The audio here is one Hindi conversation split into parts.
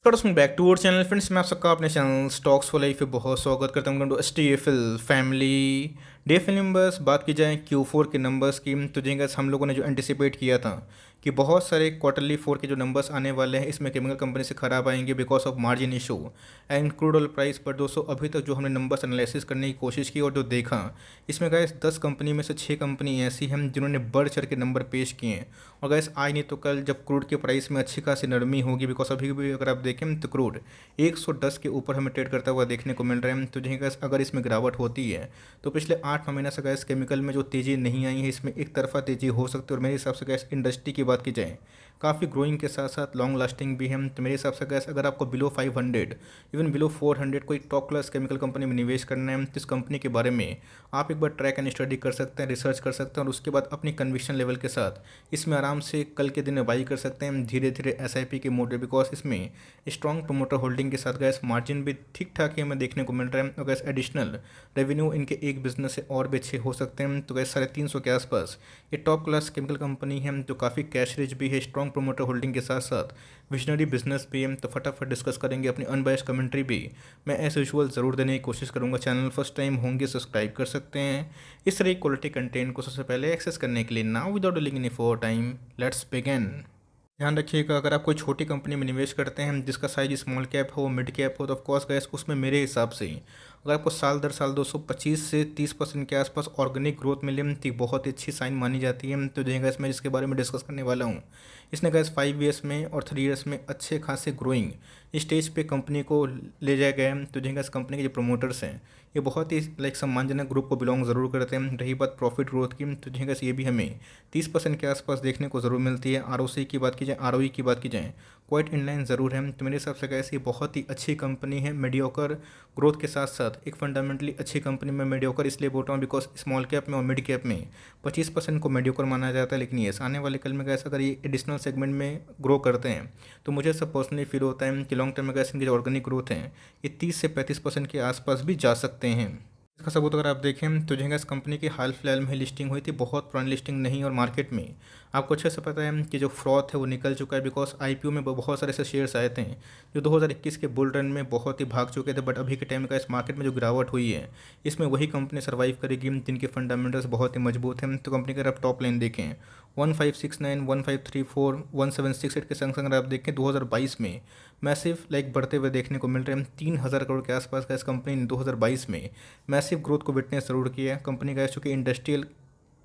Back to our channel friends. मैं आप सबका अपने चैनल स्टॉक्स फॉर लाइफ पे बहुत स्वागत करता हूँ। STFL फैमिली DFL नंबर्स बात की जाए Q4 के नंबर्स की, तो जी guys, हम लोगों ने जो एंटिसिपेट किया था कि बहुत सारे क्वार्टरली 4 के जो नंबर्स आने वाले हैं इसमें केमिकल कंपनी से ख़राब आएंगे because of margin issue and crude oil price. पर दोस्तों अभी तक जो हमने नंबर्स एनालिसिस करने की कोशिश की और जो देखा, इसमें गैस 10 कंपनी में से 6 कंपनी ऐसी हैं जिन्होंने बढ़ चढ़ के नंबर पेश किए हैं। और गैस आज नहीं तो कल जब क्रूड के प्राइस में अच्छी खासी नरमी होगी, बिकॉज अभी भी अगर आप देखें तो क्रूड 110 के ऊपर हमें ट्रेड करता हुआ देखने को मिल रहा है। तो जी गैस, अगर इसमें गिरावट होती है तो पिछले 8-9 महीने से गैस केमिकल में जो तेज़ी नहीं आई है, इसमें एक तरफा तेज़ी हो सकती है। और मेरे हिसाब से गैस इंडस्ट्री की बात की जाए काफ़ी ग्रोइंग के साथ साथ लॉन्ग लास्टिंग भी है। तो मेरे हिसाब से गैस, अगर आपको बिलो 500 इवन बिलो 400 कोई टॉप क्लास केमिकल कंपनी में निवेश करना है तो इस कंपनी के बारे में आप एक बार ट्रैक एंड स्टडी कर सकते हैं, रिसर्च कर सकते हैं और उसके बाद अपनी कन्विक्शन लेवल के साथ इसमें आराम से कल के दिन बाई कर सकते हैं धीरे धीरे SIP के मोड पे। बिकॉज इसमें स्ट्रॉन्ग प्रोमोटर होल्डिंग के साथ गैस मार्जिन भी ठीक ठाक ही हमें देखने को मिल रहा है। और गैस एडिशनल रेवेन्यू इनके एक बिजनेस से और भी अच्छे हो सकते हैं। तो गैस 350 के आसपास ये टॉप क्लास केमिकल कंपनी है जो काफ़ी कैश रिच भी है, स्ट्रॉन्ग प्रोमोटर होल्डिंग के साथ साथ विजनरी बिजनेस भी है। तो फटाफट डिस्कस करेंगे, अपनी अनबायस्ड कमेंट्री भी मैं एज यूजुअल ज़रूर देने की कोशिश करूँगा। चैनल फर्स्ट टाइम होंगे सब्सक्राइब कर सकते हैं इस तरह की क्वालिटी कंटेंट को सबसे पहले एक्सेस करने के लिए। Now without delaying any for time, let's begin. ध्यान रखिएगा, अगर आप कोई छोटी कंपनी में निवेश करते हैं जिसका साइज स्मॉल कैप हो, मिड कैप हो, तो ऑफकोर्स गैस उसमें मेरे हिसाब से अगर आपको साल दर साल 225 से 30% के आसपास ऑर्गेनिक ग्रोथ मिले तो एक बहुत ही अच्छी साइन मानी जाती है। तो जो गैस मैं जिसके बारे में डिस्कस करने वाला हूँ, इसने गैस 5 ईयर्स में और 3 ईयर्स में अच्छे खासे ग्रोइंग स्टेज पे कंपनी को ले जाया गया है। तो जो गैस कंपनी के जो प्रमोटर्स हैं ये बहुत ही सम्मानजनक ग्रुप को बिलोंग ज़रूर करते हैं। रही बात प्रॉफिट ग्रोथ की, तो जो गैस ये भी हमें 30% के आसपास देखने को ज़रूर मिलती है। ROC की बात की जाए, ROE की बात की जाए, क्वाइट इनलाइन ज़रूर है। तो मेरे हिसाब से गैस ये बहुत ही अच्छी कंपनी है मीडियोकर ग्रोथ के साथ साथ एक फंडामेंटली अच्छी कंपनी में। मीडियोकर इसलिए बोल रहा हूँ बिकॉज स्मॉल कैप में और मिड कैप में 25% को मीडियोकर माना जाता है। लेकिन ये आने वाले कल में गैस अगर ये एडिशनल सेगमेंट में ग्रो करते हैं तो मुझे सब पर्सनली फील होता है कि लॉन्ग टर्म में गैस इनकी जो ऑर्गेनिक ग्रोथ है ये 30 से 35% के आसपास भी जा सकते हैं। इसका सबूत अगर आप देखें तो जो है इस कंपनी की हाल फिलहाल में लिस्टिंग हुई थी, बहुत पुरानी लिस्टिंग नहीं। और मार्केट में आपको अच्छे से पता है कि जो फ्रॉथ है वो निकल चुका है। बिकॉज IPO में बहुत सारे ऐसे शेयर्स आए थे जो 2021 के बुल रन में बहुत ही भाग चुके थे। बट अभी के टाइम का इस मार्केट में जो गिरावट हुई है इसमें वही कंपनी सर्वाइव करेगी जिनके फंडामेंटल्स बहुत ही मजबूत हैं। तो कंपनी का अगर आप टॉप लाइन देखें 1569, 1534, 1768 के संग संग अगर आप देखें 2022 में मैसिव बढ़ते हुए देखने को मिल रहे हैं। 3000 करोड़ के आसपास का इस कंपनी ने 2022 में मैसिव ग्रोथ को विटनेस जरूर किया है। कंपनी का चूँकि इंडस्ट्रियल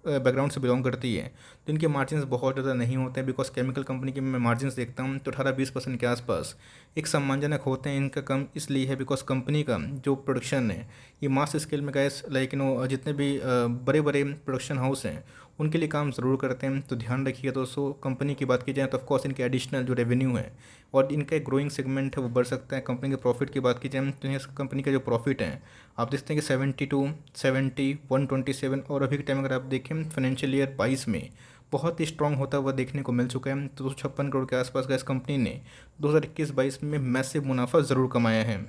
बैकग्राउंड से बिलोंग करती है तो इनके मार्जिन्स बहुत ज़्यादा नहीं होते हैं। बिकॉज केमिकल कंपनी के मैं मार्जिन्स देखता हूँ तो 18-20% के आसपास एक सम्मानजनक होते हैं। इनका कम इसलिए है बिकॉज कंपनी का जो प्रोडक्शन है ये मास स्केल में गैस जितने भी बड़े बड़े प्रोडक्शन हाउस हैं उनके लिए काम ज़रूर करते हैं। तो ध्यान रखिएगा दोस्तों, कंपनी की बात की जाए तो ऑफकोर्स इनके एडिशनल जो रेवेन्यू है और इनका एक ग्रोइंग सेगमेंट है वो बढ़ सकता है। कंपनी के प्रॉफिट की बात की जाए तो इस कंपनी का जो प्रॉफिट है आप देखते हैं कि 72, 70, 127 और अभी के टाइम अगर आप देखें फाइनेंशियल ईयर 22 में बहुत ही स्ट्रॉन्ग होता हुआ देखने को मिल चुका है। तो 256 करोड़ के आसपास गैस कंपनी ने 2021-22 में मैसिव मुनाफा ज़रूर कमाया है।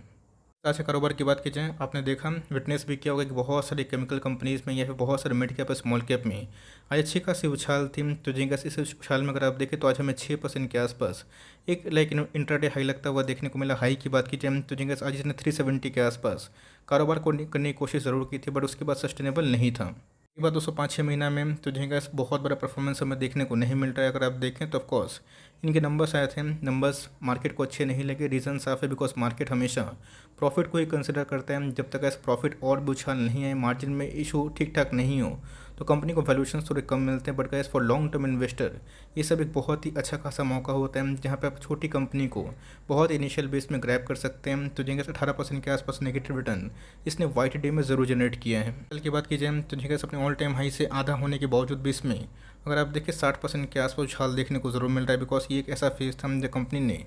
अच्छा, कारोबार की बात की जाए, आपने देखा विटनेस भी किया होगा कि बहुत सारी केमिकल कंपनीज़ में या फिर बहुत सारे मिड कैप स्मॉल कैप में आज अच्छी खासी उछाल थी। तो जी गैस इस उछाल में अगर आप देखें तो आज हमें 6% के आसपास एक इंट्राडे हाई लगता हुआ देखने को मिला। हाई की बात की जाए तो जी गैस आज इसने 370 के आसपास कारोबार को करने की कोशिश ज़रूर की थी, बट उसके बाद सस्टेनेबल नहीं था। ये बात दोस्तों 5-6 महीना में तो जी गैस बहुत बड़ा परफॉर्मेंस हमें देखने को नहीं मिल रहा है। अगर आप देखें तो ऑफकोर्स इनके नंबर्स आए थे, नंबर्स मार्केट को अच्छे नहीं लगे। रीज़न साफ है बिकॉज मार्केट हमेशा प्रॉफिट को ही कंसिडर करता है। जब तक ऐसा प्रॉफिट और भी उछाल नहीं आए, मार्जिन में इशू ठीक ठाक नहीं हो तो कंपनी को वैल्यूएशन थोड़े कम मिलते हैं। But gas for long term investor ये सब एक बहुत ही अच्छा खासा मौका होता है जहाँ पे आप छोटी कंपनी को बहुत इनिशियल बेस में ग्रैब कर सकते हैं। तो जिनके 18% के आसपास नेगेटिव रिटर्न इसने YTD में ज़रूर जनरेट किया है। कल की बात की जाए तो जिनके अपने ऑल टाइम हाई से आधा होने के बावजूद भी इसमें अगर आप देखिए 60% के आसपास उछाल देखने को ज़रूर मिल रहा है। बिकॉज ये एक ऐसा फेज था जब कंपनी ने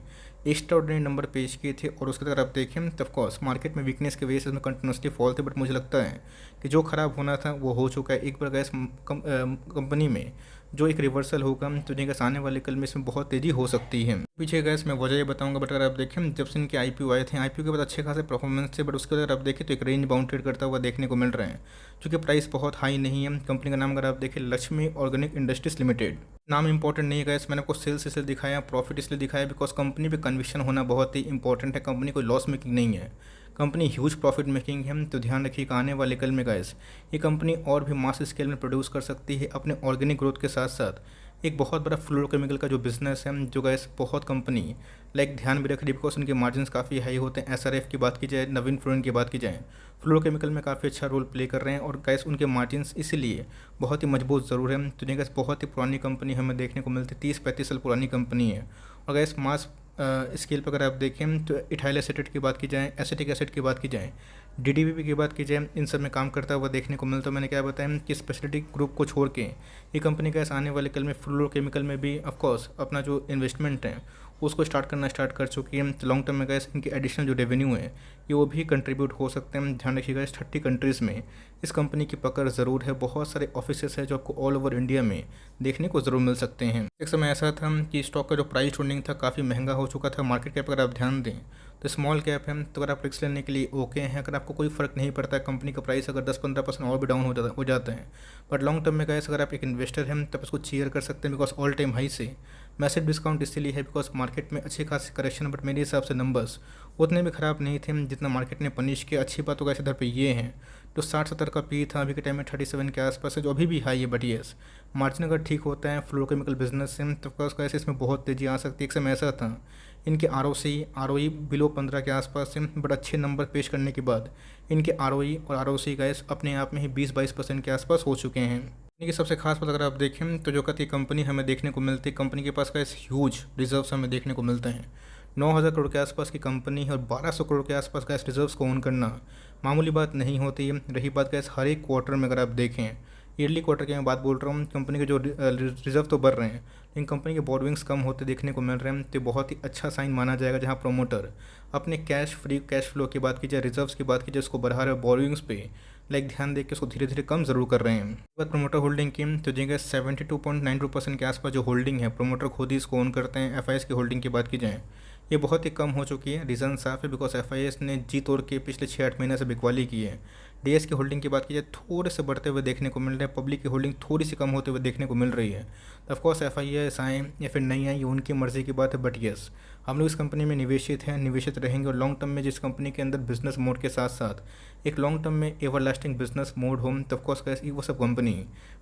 एक्स्ट्राऑर्डिनरी नंबर पेश किए थे और उसके अगर आप देखें तो ऑफकोर्स मार्केट में वीकनेस की वजह से उसमें कंटिन्यूसली फॉल थे। बट मुझे लगता है कि जो ख़राब होना था वो हो चुका है। एक बार गैस कंपनी में जो एक रिवर्सल होगा तो जी गैस आने वाले कल में इसमें बहुत तेज़ी हो सकती है। पीछे गैस मैं वजह ये बताऊंगा, बट अगर आप देखें जब से इनके आईपीओ आए थे, आईपीओ के बाद अच्छे खासे परफॉर्मेंस थे, बट उसके बाद अगर आप देखें तो एक रेंज बाउंड ट्रेड करता हुआ देखने को मिल रहे हैं, क्योंकि प्राइस बहुत हाई नहीं है। कंपनी का नाम अगर आप देखें लक्ष्मी ऑर्गेनिक इंडस्ट्रीज लिमिटेड, नाम इंपॉर्टेंट नहीं है गैस, मैंने आपको सेल्स इसलिए दिखाया, प्रॉफिट इसलिए दिखाया बिकॉज कंपनी पे कन्विक्शन होना बहुत ही इंपॉर्टेंट है। कंपनी कोई लॉस मेकिंग नहीं है, कंपनी ह्यूज प्रॉफिट मेकिंग है। तो ध्यान रखिएगा आने वाले कल में गैस ये कंपनी और भी मास स्केल में प्रोड्यूस कर सकती है अपने ऑर्गेनिक ग्रोथ के साथ साथ। एक बहुत बड़ा फ्लोरोकेमिकल का जो बिजनेस है जो गैस बहुत कंपनी लाइक ध्यान में रख रही, बिकॉज उनके मार्जिन काफ़ी हाई होते हैं। एसआरएफ की बात की जाए, नवीन फ्लोरिन की बात की जाए, फ्लोरोकेमिकल में काफ़ी अच्छा रोल प्ले कर रहे हैं और गैस उनके मार्जिन इसीलिए बहुत ही मजबूत ज़रूर है। तो गैस बहुत ही पुरानी कंपनी हमें देखने को मिलती, 30-35 साल पुरानी कंपनी है। और गैस मास स्केल पर अगर आप देखें तो इथाइल एसीटेट की बात की जाए, एसिटिक एसिड की बात की जाए, डीडीबी की बात की जाए, इन सब में काम करता हुआ देखने को मिलता है। मैंने क्या बताया कि स्पेशलिटी ग्रुप को छोड़ के ये कंपनी गैस आने वाले कल में फ्लोरोकेमिकल में भी ऑफकोर्स अपना जो इन्वेस्टमेंट है उसको स्टार्ट कर चुकी है। तो लॉन्ग टर्म में गैस इनकी एडिशनल जो रेवेन्यू है ये वो भी कंट्रीब्यूट हो सकते हैं। ध्यान रखिएगा इस 30 कंट्रीज़ में इस कंपनी की पकड़ ज़रूर है। बहुत सारे ऑफिसेस है जो आपको ऑल ओवर इंडिया में देखने को ज़रूर मिल सकते हैं। एक समय ऐसा था कि स्टॉक का जो प्राइस ट्रेंडिंग था काफ़ी महंगा हो चुका था। मार्केट कैप अगर आप ध्यान दें तो स्मॉल कैप है, तो अगर आप रिस्क लेने के लिए ओके हैं, अगर आपको कोई फ़र्क नहीं पड़ता है कंपनी का प्राइस अगर 10-15% और भी डाउन हो जाता है, बट लॉन्ग टर्म में गैस अगर आप एक इन्वेस्टर हैं तब इसको चीयर कर सकते हैं बिकॉज ऑल टाइम हाई से मैसिव डिस्काउंट इसीलिए है बिकॉज मार्केट में अच्छे खासे करेक्शन, बट मेरे हिसाब से नंबर्स उतने भी ख़राब नहीं थे जितना मार्केट ने पनिश किया। अच्छी बात तो गैस इधर पे ये है तो 60-70 का पी था, अभी के टाइम में 37 के आसपास है जो अभी भी हाई है। बट येस मार्जिन अगर ठीक होता है फ्लोरोकेमिकल बिजनेस से तो ऑफकोर्स कैसे इसमें बहुत तेज़ी आ सकती है। एक समय ऐसा था इनके आरओई बिलो 15 के आसपास से, बट अच्छे नंबर पेश करने के बाद इनके आरओई और आरओसी गैस अपने आप में ही 20-22% के आसपास हो चुके हैं। इनकी सबसे खास बात अगर आप देखें तो जो कति कंपनी हमें देखने को मिलती है, कंपनी के पास गैस ह्यूज रिजर्व्स हमें देखने को मिलते हैं। 9,000 करोड़ के आसपास की कंपनी है और 1,200 करोड़ के आसपास गैस रिजर्व्स को ओन करना मामूली बात नहीं होती है। रही बात गैस हर एक क्वार्टर में अगर आप देखें, ईयरली क्वार्टर की मैं बात बोल रहा हूँ, कंपनी के जो रिजर्व तो बढ़ रहे हैं लेकिन कंपनी के बोर्डिंग्स कम होते देखने को मिल रहे हैं। तो बहुत ही अच्छा साइन माना जाएगा जहाँ प्रोमोटर अपने कैश फ्लो की बात की जाए, रिजर्व्स की बात की जाए, उसको बढ़ा रहे बोर्डिंग्स पे लाइक ध्यान दे के उसको धीरे धीरे कम ज़रूर कर रहे हैं। बात प्रोमोटर होल्डिंग की तो जी 72.92% के आसपास जो होल्डिंग है प्रोमोटर खुद ही इसको ओन करते हैं। एफ की होल्डिंग की बात की जाए ये बहुत ही कम हो चुकी है। रीज़न साफ है बिकॉज एफ ने जी तोड़ के पिछले 6-8 महीने से बिकवाली की है। डीएस की होल्डिंग की बात की जाए थोड़े से बढ़ते हुए देखने को मिल रहे हैं, पब्लिक की होल्डिंग थोड़ी सी कम होते हुए देखने को मिल रही है। तो ऑफकोर्स एफ आएँ या फिर नहीं आए ये उनकी मर्ज़ी की बात है, बट येस हम लोग इस कंपनी में निवेशित हैं, निवेशित रहेंगे और लॉन्ग टर्म में जिस कंपनी के अंदर बिजनेस मोड के साथ साथ एक लॉन्ग टर्म में एवर लास्टिंग बिजनेस मोड हो तो ऑफकोर्स कैसे वो सब कंपनी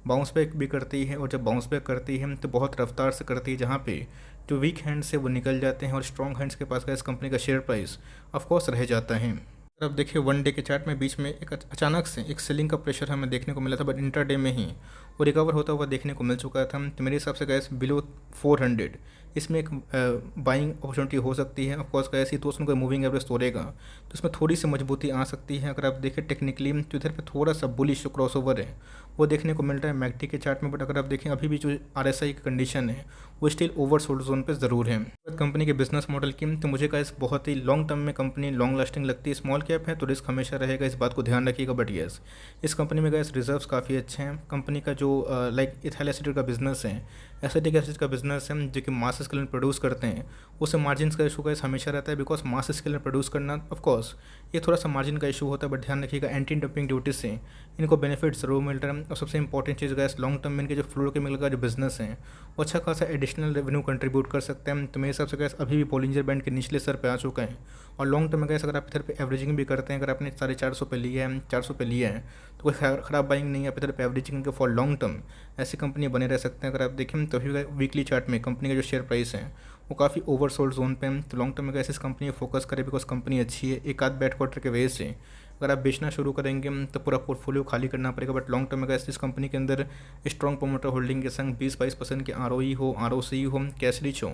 बाउंस बैक भी करती है। और जब बाउंस बैक करती है तो बहुत रफ्तार से करती है, जहाँ पे जो वीक हैंड से वो निकल जाते हैं और स्ट्रॉन्ग हैंड्स के पास इस कंपनी का शेयर प्राइस ऑफकोर्स रह जाता है। अगर आप देखिए वन डे के चार्ट में बीच में एक अचानक से एक सेलिंग का प्रेशर हमें देखने को मिला था, बट इंटरडे में ही वो रिकवर होता हुआ देखने को मिल चुका था। तो मेरे हिसाब से गैस बिलो 400 इसमें एक बाइंग अपॉर्चुनिटी हो सकती है। ऑफकोर्स कैसी तो उसमें कोई मूविंग एवरेज तोड़ेगा तो इसमें थोड़ी सी मजबूती आ सकती है। अगर आप देखें टेक्निकली तो इधर पे थोड़ा सा बुलिश जो क्रॉसओवर है वो देखने को मिल रहा है मैकडी के चार्ट में, बट अगर आप देखें अभी भी जो आरएसआई की कंडीशन है वो स्टिल ओवर सोल्ड जोन पे ज़रूर है। कंपनी के बिजनेस मॉडल की तो मुझे का इस बहुत ही लॉन्ग टर्म में कंपनी लॉन्ग लास्टिंग लगती है। स्मॉल कैप है तो रिस्क हमेशा रहेगा, इस बात को ध्यान रखिएगा। बट येस इस कंपनी में गैस रिजर्व्स काफ़ी अच्छे हैं। कंपनी का जो लाइक इथाइल एसिड का बिजनेस है, एसिटिक एसिड का बिजनेस है जो कि मास स्केल में प्रोड्यूस करते हैं, उससे मार्जिन का इशू गैस हमेशा रहता है बिकॉज मास स्केल में प्रोड्यूस करना ऑफकोर्स ये थोड़ा सा मार्जिन का इशू होता है। बट ध्यान रखिएगा एंटी डंपिंग ड्यूटी से इनको बेनिफिट ज़रूर मिल रहा है। और सबसे इंपॉर्टेंट चीज़ गैस लॉन्ग टर्म में इनके जो फ्लोरोकेमिकल का जो बिजनेस है वो अच्छा खासा एडिशनल रेवेन्यू कंट्रीब्यूट कर सकते हैं। तो मेरे हिसाब से गैस अभी भी बॉलिंजर बैंड के निचले स्तर पे आ चुका है। और लॉन्ग टर्म में गैस अगर आप इधर पे एवरेजिंग भी करते हैं, अगर आपने 450 पे लिया है, 400 पे लिया है तो कोई ख़राब बाइंग नहीं है। आप इधर पे एवरेजिंग के फॉर लॉन्ग टर्म ऐसी कंपनी बने रह सकते हैं। अगर आप देखें तो अभी वीकली चार्ट में कंपनी का जो शेयर प्राइस है वो काफ़ी ओवर सोल्ड जोन पे है। तो लॉन्ग टर्म में कैसे इस कंपनी में फोकस करें बिकॉज कंपनी अच्छी है। एक आध बैड क्वार्टर के वजह से अगर आप बेचना शुरू करेंगे तो पूरा पोर्टफोलियो खाली करना पड़ेगा। बट लॉन्ग टर्म में कैसे इस कंपनी के अंदर स्ट्रॉन्ग प्रोमोटर होल्डिंग के संग 20-22% के आरओई हो, आरओसी हो, कैश रिच हो,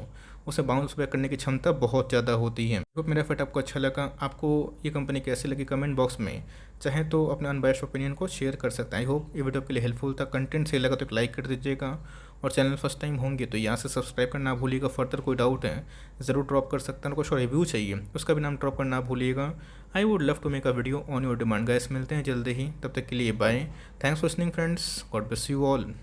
उसे बाउंस बैक करने की क्षमता बहुत ज़्यादा होती है। तो मेरा फैट आपको अच्छा लगा, आपको ये कंपनी कैसी लगी कमेंट बॉक्स में चाहे तो अपने अनबायस्ड ओपिनियन को शेयर कर सकते हैं। आई होप ये वीडियो आपके लिए हेल्पफुल था। कंटेंट सही लगा तो एक लाइक कर दीजिएगा और चैनल फर्स्ट टाइम होंगे तो यहाँ से सब्सक्राइब करना ना भूलिएगा। फर्दर कोई डाउट है ज़रूर ड्रॉप कर सकते हैं, कुछ रिव्यू चाहिए उसका भी नाम ड्रॉप करना भूलिएगा। I would love to make a video on your demand. Guys मिलते हैं जल्दी ही, तब तक के लिए bye. Thanks for listening friends, God bless you all.